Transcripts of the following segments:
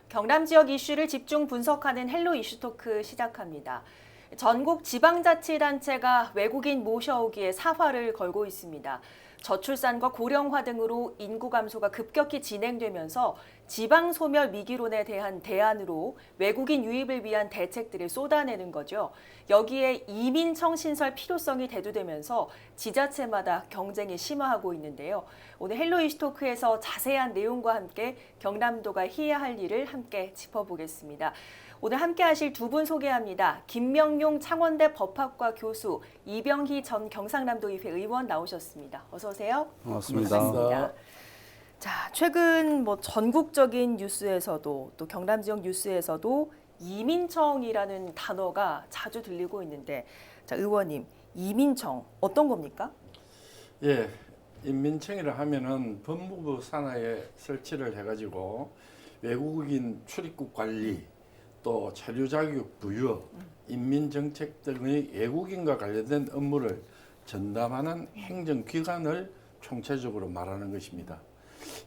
경남 지역 이슈를 집중 분석하는 헬로 이슈토크 시작합니다. 전국 지방자치단체가 외국인 모셔오기에 사활을 걸고 있습니다. 저출산과 고령화 등으로 인구 감소가 급격히 진행되면서 지방 소멸 위기론에 대한 대안으로 외국인 유입을 위한 대책들을 쏟아내는 거죠. 여기에 이민청 신설 필요성이 대두되면서 지자체마다 경쟁이 심화하고 있는데요. 오늘 헬로 이슈토크에서 자세한 내용과 함께 경남도가 해야 할 일을 함께 짚어보겠습니다. 오늘 함께 하실 두 분 소개합니다. 김명용 창원대 법학과 교수, 이병희 전 경상남도의회 의원 나오셨습니다. 어서 오세요. 반갑습니다. 자, 최근 전국적인 뉴스에서도 또 경남 지역 뉴스에서도 이민청이라는 단어가 자주 들리고 있는데, 자, 의원님, 이민청 어떤 겁니까? 예, 인민청이라 하면은 법무부 산하에 설치를 해가지고 외국인 출입국 관리, 또 체류 자격 부여, 인민정책 등의 외국인과 관련된 업무를 전담하는 행정기관을 총체적으로 말하는 것입니다.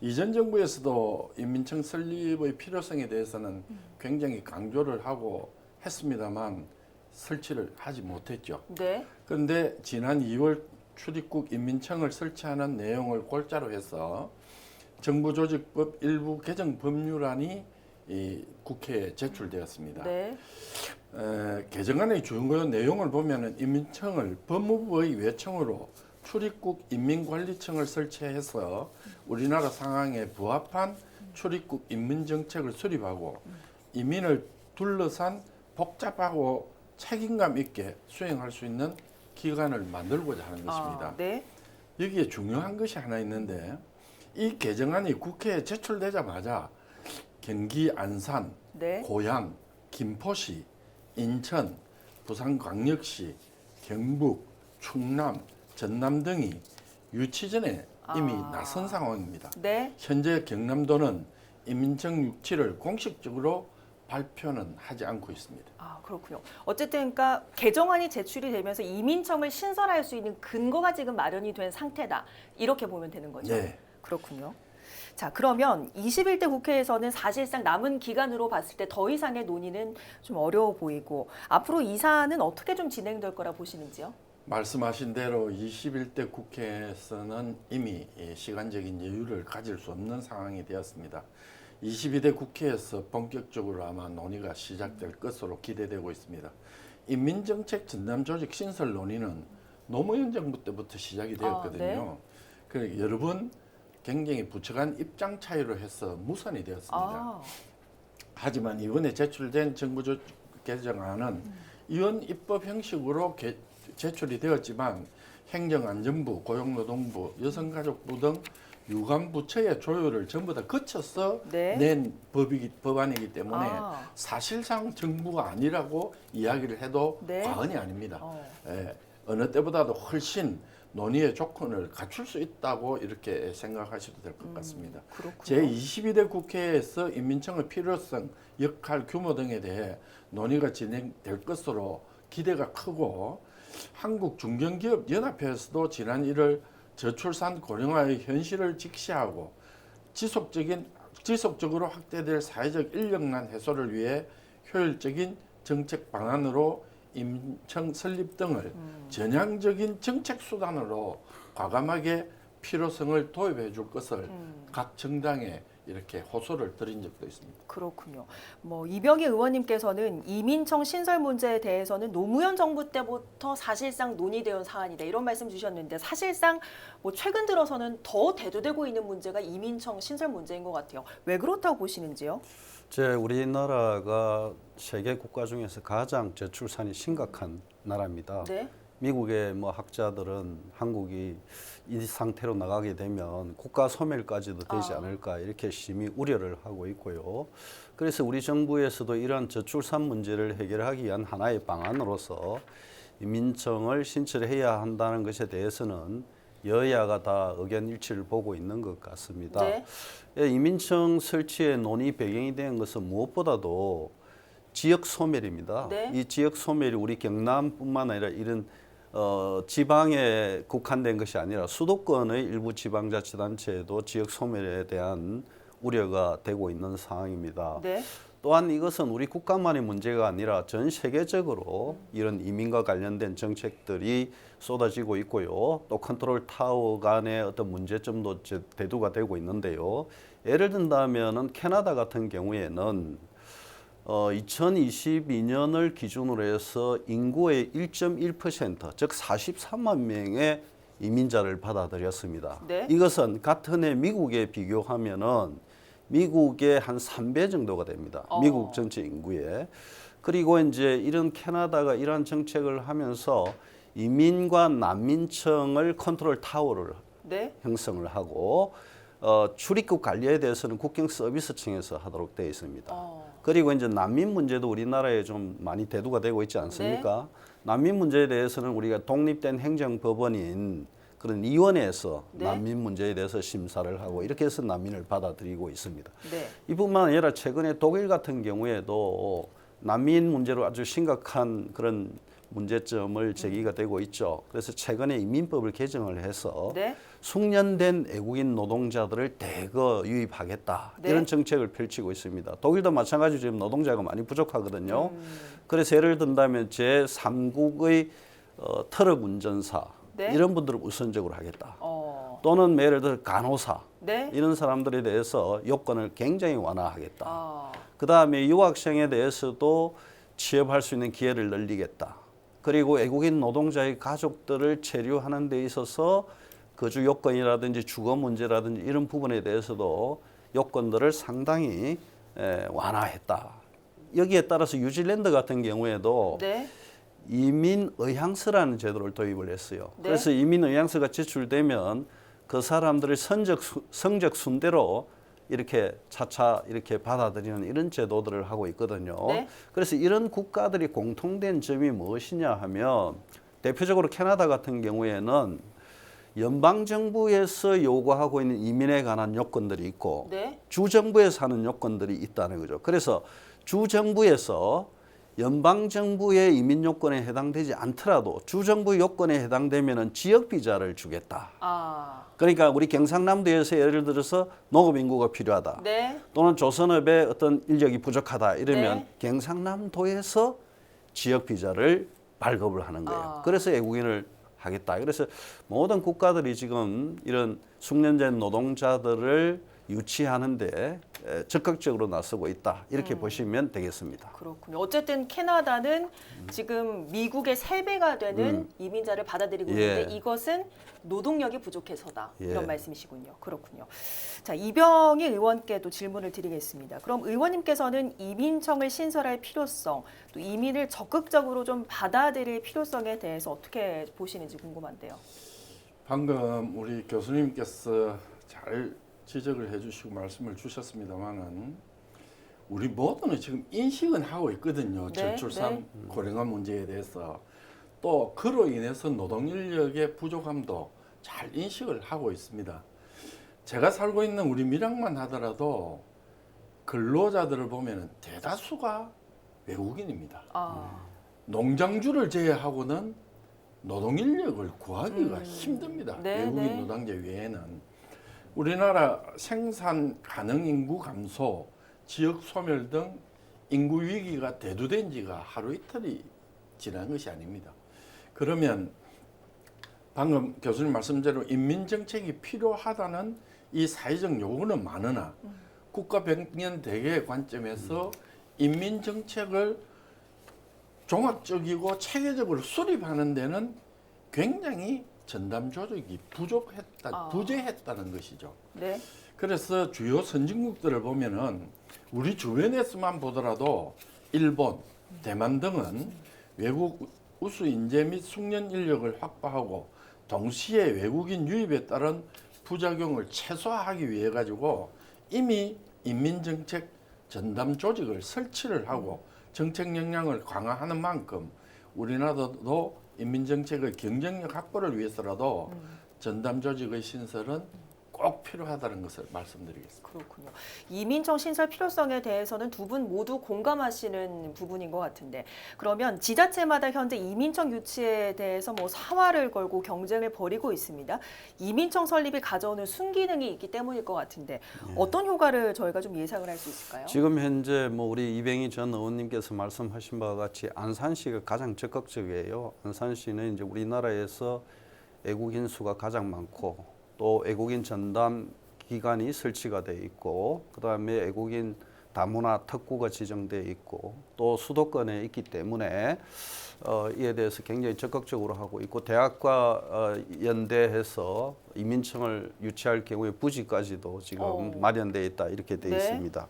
이전 정부에서도 인민청 설립의 필요성에 대해서는 굉장히 강조를 하고 했습니다만 설치를 하지 못했죠. 네. 그런데 지난 2월 출입국 인민청을 설치하는 내용을 골자로 해서 정부조직법 일부 개정 법률안이 이 국회에 제출되었습니다. 네. 개정안의 주요 내용을 보면은 인민청을 법무부의 외청으로 출입국 인민관리청을 설치해서 우리나라 상황에 부합한 출입국 인민정책을 수립하고 이민을 둘러싼 복잡하고 책임감 있게 수행할 수 있는 기관을 만들고자 하는 것입니다. 네. 여기에 중요한 것이 하나 있는데 이 개정안이 국회에 제출되자마자 경기 안산, 네. 고양, 김포시, 인천, 부산광역시, 경북, 충남, 전남 등이 유치전에 이미 나선 상황입니다. 네. 현재 경남도는 인민청 유치를 공식적으로 발표는 하지 않고 있습니다. 아, 그렇군요. 어쨌든 그러니까 개정안이 제출이 되면서 이민청을 신설할 수 있는 근거가 지금 마련이 된 상태다. 이렇게 보면 되는 거죠. 네. 그렇군요. 자, 그러면 21대 국회에서는 사실상 남은 기간으로 봤을 때 더 이상의 논의는 좀 어려워 보이고 앞으로 이 사안은 어떻게 좀 진행될 거라 보시는지요? 말씀하신 대로 21대 국회에서는 이미 시간적인 여유를 가질 수 없는 상황이 되었습니다. 22대 국회에서 본격적으로 아마 논의가 시작될 것으로 기대되고 있습니다. 인민정책 전담조직 신설 논의는 노무현 정부 때부터 시작이 되었거든요. 네. 그래서 여러 번 굉장히 부처 간 입장 차이로 해서 무산이 되었습니다. 하지만 이번에 제출된 정부 개정안은 이원 입법 형식으로 제출이 되었지만 행정안전부, 고용노동부, 여성가족부 등 유관 부처의 조율을 전부 다 거쳐서 네. 낸 법안이기 때문에 사실상 정부가 아니라고 이야기를 해도 네. 과언이 아닙니다. 어느 때보다도 훨씬 논의의 조건을 갖출 수 있다고 이렇게 생각하셔도 될 것 같습니다. 제22대 국회에서 인민청의 필요성, 역할, 규모 등에 대해 논의가 진행될 것으로 기대가 크고 한국중견기업연합회에서도 지난 1월 저출산 고령화의 현실을 직시하고 지속적으로 확대될 사회적 인력난 해소를 위해 효율적인 정책 방안으로 인민청 설립 등을 전향적인 정책 수단으로 과감하게 필요성을 도입해 줄 것을 각 정당에 이렇게 호소를 드린 적도 있습니다. 그렇군요. 이병희 의원님께서는 이민청 신설 문제에 대해서는 노무현 정부 때부터 사실상 논의되어 사안이다 이런 말씀 주셨는데 사실상 최근 들어서는 더 대두되고 있는 문제가 이민청 신설 문제인 것 같아요. 왜 그렇다고 보시는지요? 우리나라가 세계 국가 중에서 가장 저출산이 심각한 나라입니다. 네. 미국의 학자들은 한국이 이 상태로 나가게 되면 국가 소멸까지도 되지 않을까 이렇게 심히 우려를 하고 있고요. 그래서 우리 정부에서도 이러한 저출산 문제를 해결하기 위한 하나의 방안으로서 인민청을 신설해야 한다는 것에 대해서는 여야가 다 의견 일치를 보고 있는 것 같습니다. 네. 인민청 설치의 논의 배경이 된 것은 무엇보다도 지역 소멸입니다. 네. 이 지역 소멸이 우리 경남뿐만 아니라 이런 지방에 국한된 것이 아니라 수도권의 일부 지방자치단체에도 지역 소멸에 대한 우려가 되고 있는 상황입니다. 네. 또한 이것은 우리 국가만의 문제가 아니라 전 세계적으로 이런 이민과 관련된 정책들이 쏟아지고 있고요. 또 컨트롤 타워 간의 어떤 문제점도 대두가 되고 있는데요. 예를 든다면은 캐나다 같은 경우에는 2022년을 기준으로 해서 인구의 1.1%, 즉 43만 명의 이민자를 받아들였습니다. 네. 이것은 같은 해 미국에 비교하면은 미국의 한 3배 정도가 됩니다. 미국 전체 인구에. 그리고 이제 이런 캐나다가 이러한 정책을 하면서 이민과 난민청을 컨트롤 타워를 네. 형성을 하고 출입국 관리에 대해서는 국경 서비스청에서 하도록 되어 있습니다. 그리고 이제 난민 문제도 우리나라에 좀 많이 대두가 되고 있지 않습니까? 난민 문제에 대해서는 우리가 독립된 행정법원인 그런 위원회에서 네. 난민 문제에 대해서 심사를 하고 이렇게 해서 난민을 받아들이고 있습니다. 네. 이뿐만 아니라 최근에 독일 같은 경우에도 난민 문제로 아주 심각한 그런 문제점을 제기가 되고 있죠. 그래서 최근에 이민법을 개정을 해서 네. 숙련된 외국인 노동자들을 대거 유입하겠다. 네. 이런 정책을 펼치고 있습니다. 독일도 마찬가지로 지금 노동자가 많이 부족하거든요. 그래서 예를 든다면 제3국의 트럭 운전사 네. 이런 분들을 우선적으로 하겠다. 또는 또는 예를 들어 간호사 네. 이런 사람들에 대해서 요건을 굉장히 완화하겠다. 네. 그다음에 유학생에 대해서도 취업할 수 있는 기회를 늘리겠다. 그리고 외국인 노동자의 가족들을 체류하는 데 있어서 거주 요건이라든지 주거 문제라든지 이런 부분에 대해서도 요건들을 상당히 완화했다. 여기에 따라서 뉴질랜드 같은 경우에도 네. 이민 의향서라는 제도를 도입을 했어요. 네. 그래서 이민 의향서가 제출되면 그 사람들의 성적 순대로 이렇게 차차 이렇게 받아들이는 이런 제도들을 하고 있거든요. 네. 그래서 이런 국가들이 공통된 점이 무엇이냐 하면 대표적으로 캐나다 같은 경우에는 연방 정부에서 요구하고 있는 이민에 관한 요건들이 있고 네. 주 정부에서 하는 요건들이 있다는 거죠. 그래서 주 정부에서 연방 정부의 이민 요건에 해당되지 않더라도 주 정부 요건에 해당되면은 지역 비자를 주겠다. 그러니까 우리 경상남도에서 예를 들어서 농업 인구가 필요하다. 네. 또는 조선업의 어떤 인력이 부족하다 이러면 네. 경상남도에서 지역 비자를 발급을 하는 거예요. 그래서 외국인을 하겠다. 그래서 모든 국가들이 지금 이런 숙련된 노동자들을 유치하는데 적극적으로 나서고 있다. 이렇게 보시면 되겠습니다. 그렇군요. 어쨌든 캐나다는 지금 미국의 3배가 되는 이민자를 받아들이고 있는데 이것은 노동력이 부족해서다. 이런 말씀이시군요. 그렇군요. 자, 이병희 의원께도 질문을 드리겠습니다. 그럼 의원님께서는 이민청을 신설할 필요성, 또 이민을 적극적으로 좀 받아들일 필요성에 대해서 어떻게 보시는지 궁금한데요. 방금 우리 교수님께서 잘 지적을 해주시고 말씀을 주셨습니다만은 우리 모두는 지금 인식은 하고 있거든요. 네, 저출산 고령화 문제에 대해서 또 그로 인해서 노동 인력의 부족함도 잘 인식을 하고 있습니다. 제가 살고 있는 우리 밀양만 하더라도 근로자들을 보면은 대다수가 외국인입니다. 농장주를 제외하고는 노동 인력을 구하기가 힘듭니다. 네, 외국인 네. 노동자 외에는. 우리나라 생산 가능 인구 감소, 지역 소멸 등 인구 위기가 대두된 지가 하루 이틀이 지난 것이 아닙니다. 그러면 방금 교수님 말씀대로 인민 정책이 필요하다는 이 사회적 요구는 많으나 국가 백년 대계의 관점에서 인민 정책을 종합적이고 체계적으로 수립하는 데는 굉장히 전담 조직이 부재했다는 것이죠. 네. 그래서 주요 선진국들을 보면은 우리 주변에서만 보더라도 일본, 대만 등은 외국 우수 인재 및 숙련 인력을 확보하고 동시에 외국인 유입에 따른 부작용을 최소화하기 위해 가지고 이미 인민정책 전담 조직을 설치를 하고 정책 역량을 강화하는 만큼 우리나라도 인민정책의 경쟁력 확보를 위해서라도 전담 조직의 신설은 꼭 꼭 필요하다는 것을 말씀드리겠습니다. 그렇군요. 이민청 신설 필요성에 대해서는 두 분 모두 공감하시는 부분인 것 같은데, 그러면 지자체마다 현재 이민청 유치에 대해서 뭐 사활을 걸고 경쟁을 벌이고 있습니다. 이민청 설립이 가져오는 순기능이 있기 때문일 것 같은데 어떤 효과를 저희가 좀 예상을 할 수 있을까요? 지금 현재 뭐 우리 이병희 전 의원님께서 말씀하신 바와 같이 안산시가 가장 적극적이에요. 안산시는 이제 우리나라에서 외국인 수가 가장 많고 또 외국인 전담 기관이 설치가 돼 있고 그다음에 외국인 다문화 특구가 지정돼 있고 또 수도권에 있기 때문에 이에 대해서 굉장히 적극적으로 하고 있고 대학과 연대해서 이민청을 유치할 경우에 부지까지도 지금 마련돼 있다 이렇게 돼 네. 있습니다.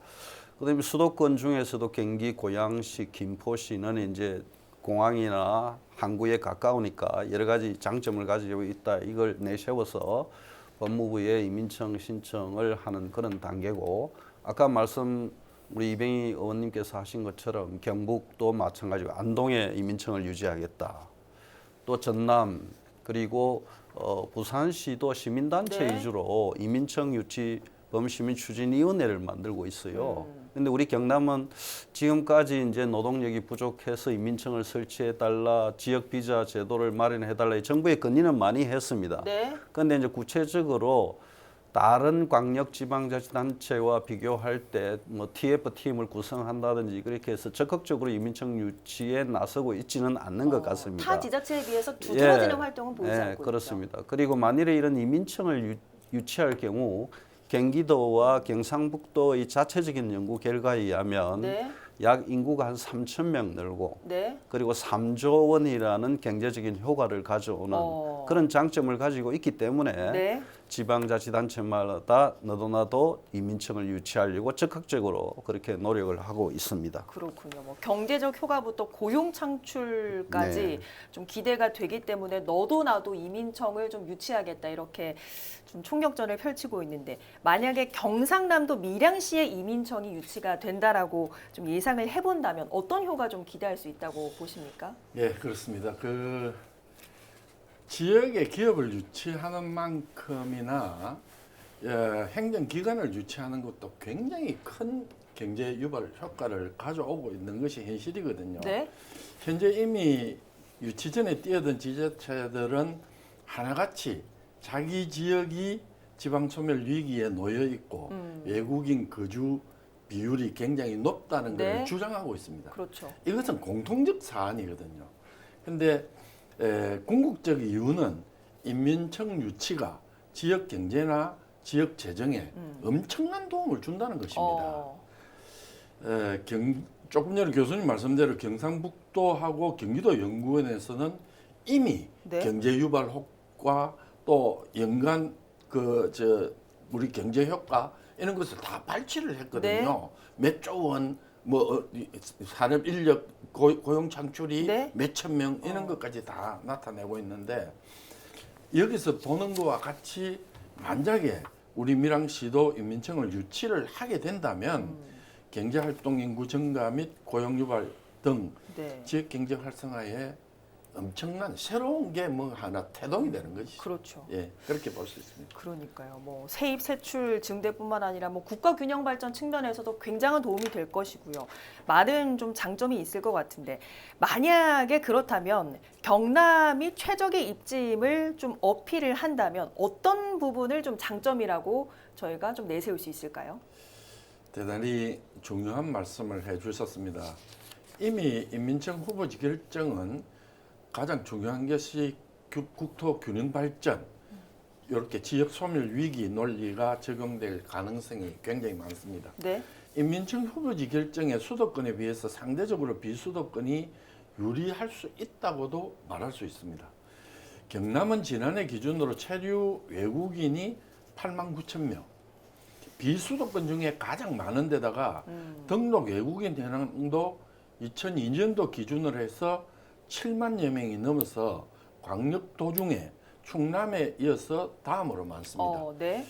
그다음에 수도권 중에서도 경기, 고양시, 김포시는 이제 공항이나 항구에 가까우니까 여러 가지 장점을 가지고 있다. 이걸 내세워서 법무부에 이민청 신청을 하는 그런 단계고 아까 우리 이병희 의원님께서 하신 것처럼 경북도 마찬가지고 안동에 이민청을 유지하겠다. 또 전남 그리고 부산시도 시민단체 네. 위주로 이민청 유치 범시민추진위원회를 만들고 있어요. 근데 우리 경남은 지금까지 이제 노동력이 부족해서 이민청을 설치해 달라, 지역 비자 제도를 마련해 달라 정부의 건의는 많이 했습니다. 네. 그런데 이제 구체적으로 다른 광역 지방자치단체와 비교할 때 뭐 TF 팀을 구성한다든지 그렇게 해서 적극적으로 이민청 유치에 나서고 있지는 않는 것 같습니다. 타 지자체에 비해서 두드러지는 예, 활동은 보이지 예, 않고 그렇습니다. 그리고 만일에 이런 이민청을 유치할 경우 경기도와 경상북도의 자체적인 연구 결과에 의하면 네. 약 인구가 한 3천 명 늘고 네. 그리고 3조 원이라는 경제적인 효과를 가져오는 그런 장점을 가지고 있기 때문에 네. 지방자치단체마다 너도나도 이민청을 유치하려고 적극적으로 그렇게 노력을 하고 있습니다. 그렇군요. 뭐 경제적 효과부터 고용 창출까지 네. 좀 기대가 되기 때문에 너도 나도 이민청을 좀 유치하겠다 이렇게 좀 총력전을 펼치고 있는데 만약에 경상남도 밀양시에 이민청이 유치가 된다라고 좀 예상을 해본다면 어떤 효과 좀 기대할 수 있다고 보십니까? 예, 그렇습니다. 그 지역의 기업을 유치하는 만큼이나 행정기관을 유치하는 것도 굉장히 큰 경제 유발 효과를 가져오고 있는 것이 현실이거든요. 네. 현재 이미 유치 전에 뛰어든 지자체들은 하나같이 자기 지역이 지방소멸 위기에 놓여 있고 외국인 거주 비율이 굉장히 높다는 네. 것을 주장하고 있습니다. 그렇죠. 이것은 공통적 사안이거든요. 그런데 궁극적 이유는 인민청 유치가 지역 경제나 지역 재정에 엄청난 도움을 준다는 것입니다. 조금 전에 교수님 말씀대로 경상북도하고 경기도 연구원에서는 이미 네. 경제 유발 효과 또 연간 우리 경제 효과 이런 것을 다 발치를 했거든요. 몇 조 원, 뭐 산업 인력 고용 창출이 네. 몇천 명 이런 것까지 다 나타내고 있는데 여기서 보는 것과 같이 만약에 우리 밀양시도 인민청을 유치를 하게 된다면 경제활동 인구 증가 및 고용 유발 등 네. 지역 경제 활성화에 엄청난 새로운 게 뭐 하나 태동이 되는 것이죠. 그렇죠. 예, 그렇게 볼 수 있습니다. 그러니까요. 뭐 세입 세출 증대뿐만 아니라 뭐 국가 균형 발전 측면에서도 굉장한 도움이 될 것이고요. 많은 좀 장점이 있을 것 같은데 만약에 그렇다면 경남이 최적의 입지임을 좀 어필을 한다면 어떤 부분을 좀 장점이라고 저희가 좀 내세울 수 있을까요? 대단히 중요한 말씀을 해주셨습니다. 이미 인민청 후보지 결정은 가장 중요한 것이 국토 균형 발전, 이렇게 지역 소멸 위기 논리가 적용될 가능성이 굉장히 많습니다. 네. 인민청 후보지 결정의 수도권에 비해서 상대적으로 비수도권이 유리할 수 있다고도 말할 수 있습니다. 경남은 지난해 기준으로 체류 외국인이 8만 9천 명, 비수도권 중에 가장 많은 데다가 등록 외국인 현황도 2002년도 기준으로 해서 7만여 명이 넘어서 광역도 중에 충남에 이어서 다음으로 많습니다. 네.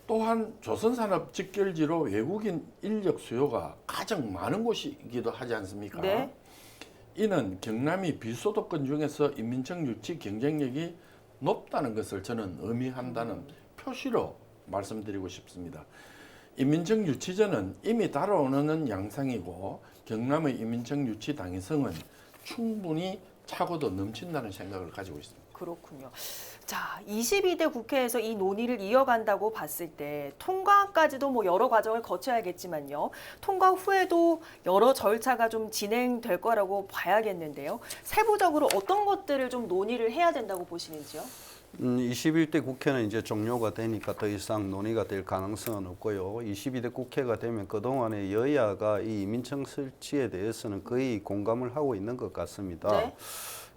또한 조선산업 직결지로 외국인 인력 수요가 가장 많은 곳이기도 하지 않습니까? 네. 이는 경남이 비수도권 중에서 인민청 유치 경쟁력이 높다는 것을 저는 의미한다는 표시로 말씀드리고 싶습니다. 이민정 유치전은 이미 달아오는 양상이고 경남의 이민정 유치 당위성은 충분히 차고도 넘친다는 생각을 가지고 있습니다. 그렇군요. 자, 22대 국회에서 이 논의를 이어간다고 봤을 때 통과까지도 뭐 여러 과정을 거쳐야겠지만요. 통과 후에도 여러 절차가 좀 진행될 거라고 봐야겠는데요. 세부적으로 어떤 것들을 좀 논의를 해야 된다고 보시는지요? 21대 국회는 이제 종료가 되니까 더 이상 논의가 될 가능성은 없고요. 22대 국회가 되면 그동안에 여야가 이 이민청 설치에 대해서는 거의 공감을 하고 있는 것 같습니다. 네.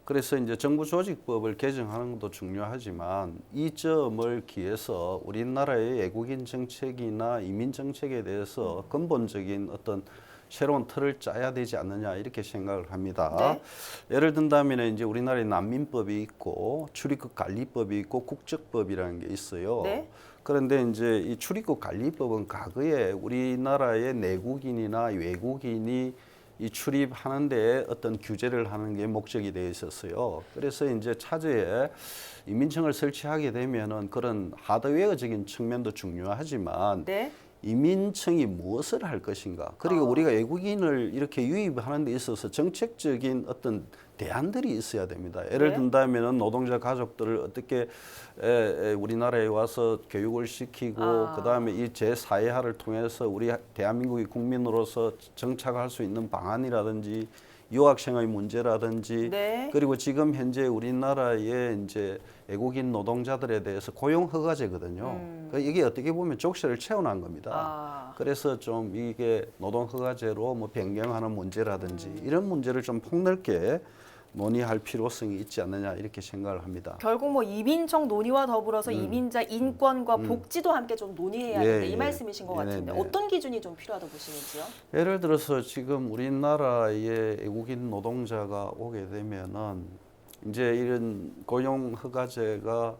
그래서 이제 정부 조직법을 개정하는 것도 중요하지만 이 점을 기해서 우리나라의 외국인 정책이나 이민 정책에 대해서 근본적인 어떤 새로운 틀을 짜야 되지 않느냐 이렇게 생각을 합니다. 네. 예를 든다면 이제 우리나라에 난민법이 있고 출입국 관리법이 있고 국적법이라는 게 있어요. 네. 그런데 이제 이 출입국 관리법은 과거에 우리나라의 내국인이나 외국인이 이 출입하는 데 어떤 규제를 하는 게 목적이 되어 있었어요. 그래서 이제 차제에 이민청을 설치하게 되면은 그런 하드웨어적인 측면도 중요하지만 네. 이민청이 무엇을 할 것인가. 그리고 우리가 외국인을 이렇게 유입하는 데 있어서 정책적인 어떤 대안들이 있어야 됩니다. 예를 네. 든다면 노동자 가족들을 어떻게 우리나라에 와서 교육을 시키고 그다음에 이 재사회화를 통해서 우리 대한민국의 국민으로서 정착할 수 있는 방안이라든지 유학생의 문제라든지 네. 그리고 지금 현재 우리나라의 이제 외국인 노동자들에 대해서 고용 허가제거든요. 그러니까 이게 어떻게 보면 족쇄를 채워놓은 겁니다. 그래서 좀 이게 노동 허가제로 뭐 변경하는 문제라든지 이런 문제를 좀 폭넓게 논의할 필요성이 있지 않느냐 이렇게 생각을 합니다. 결국 뭐 이민청 논의와 더불어서 이민자 인권과 복지도 함께 좀 논의해야 된다 이 말씀이신 것 같은데 어떤 기준이 좀 필요하다고 보시는지요? 예를 들어서 지금 우리나라에 외국인 노동자가 오게 되면은 이제 이런 고용 허가제가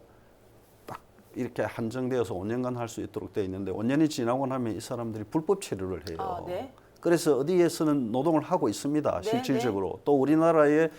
딱 이렇게 한정되어서 5년간 할 수 있도록 되어 있는데 5년이 지나고 나면 이 사람들이 불법 체류를 해요. 네. 그래서 어디에서는 노동을 하고 있습니다. 네, 실질적으로. 또 우리나라의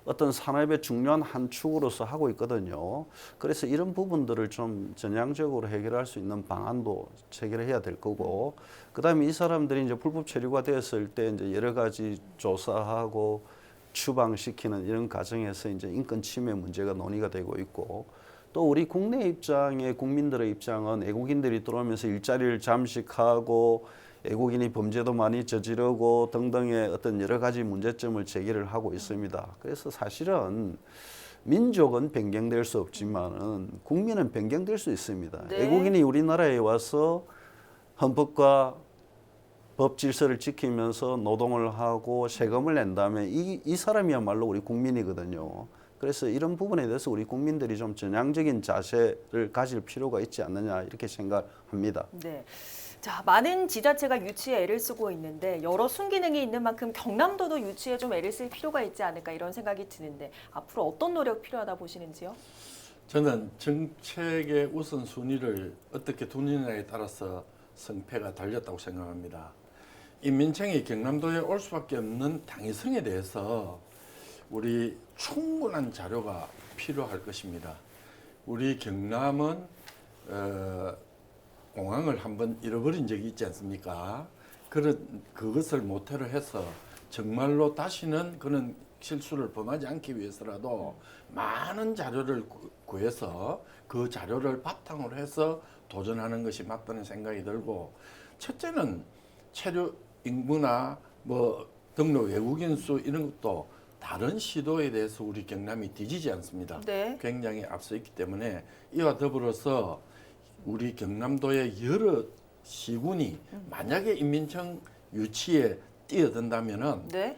어떤 산업의 중요한 한 축으로서 하고 있거든요. 그래서 이런 부분들을 좀 전향적으로 해결할 수 있는 방안도 체결해야 될 거고, 그다음에 이 사람들이 이제 불법 체류가 되었을 때 이제 여러 가지 조사하고 추방시키는 이런 과정에서 이제 인권 침해 문제가 논의가 되고 있고, 또 우리 국내 입장의 국민들의 입장은 외국인들이 들어오면서 일자리를 잠식하고 외국인이 범죄도 많이 저지르고 등등의 어떤 여러 가지 문제점을 제기를 하고 있습니다. 그래서 사실은 민족은 변경될 수 없지만은 국민은 변경될 수 있습니다. 네. 외국인이 우리나라에 와서 헌법과 법 질서를 지키면서 노동을 하고 세금을 낸다면 이 사람이야말로 우리 국민이거든요. 그래서 이런 부분에 대해서 우리 국민들이 좀 전향적인 자세를 가질 필요가 있지 않느냐 이렇게 생각합니다. 네. 자, 많은 지자체가 유치에 애를 쓰고 있는데 여러 순기능이 있는 만큼 경남도도 유치에 좀 애를 쓸 필요가 있지 않을까 이런 생각이 드는데 앞으로 어떤 노력 필요하다 보시는지요? 저는 정책의 우선순위를 어떻게 두느냐에 따라서 성패가 달렸다고 생각합니다. 인민청이 경남도에 올 수밖에 없는 당위성에 대해서 우리 충분한 자료가 필요할 것입니다. 우리 경남은 공항을 한번 잃어버린 적이 있지 않습니까? 그것을 모태로 해서 정말로 다시는 그런 실수를 범하지 않기 위해서라도 많은 자료를 구해서 그 자료를 바탕으로 해서 도전하는 것이 맞다는 생각이 들고, 첫째는 체류 인구나 뭐 등록 외국인 수 이런 것도 다른 시도에 대해서 우리 경남이 뒤지지 않습니다. 네. 굉장히 앞서 있기 때문에 이와 더불어서 우리 경남도의 여러 시군이 만약에 인민청 유치에 뛰어든다면은 네.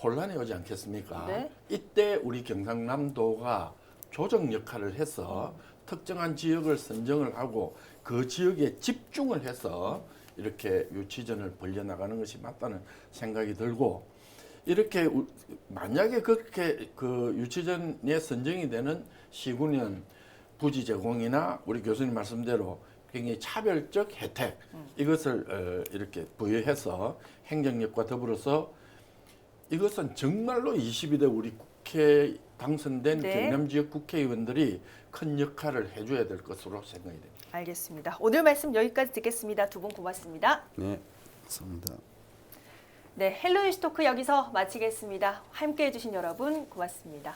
혼란이 오지 않겠습니까? 네. 이때 우리 경상남도가 조정 역할을 해서 특정한 지역을 선정을 하고 그 지역에 집중을 해서 이렇게 유치전을 벌려나가는 것이 맞다는 생각이 들고, 이렇게 만약에 그렇게 그 유치전에 선정이 되는 시군은 부지 제공이나 우리 교수님 말씀대로 굉장히 차별적 혜택 이것을 이렇게 부여해서 행정력과 더불어서 이것은 정말로 22대 우리 국회 당선된 네. 경남 지역 국회의원들이 큰 역할을 해줘야 될 것으로 생각이 됩니다. 알겠습니다. 오늘 말씀 여기까지 듣겠습니다. 두 분 고맙습니다. 네, 감사합니다. 네, 헬로 이슈토크 여기서 마치겠습니다. 함께해 주신 여러분 고맙습니다.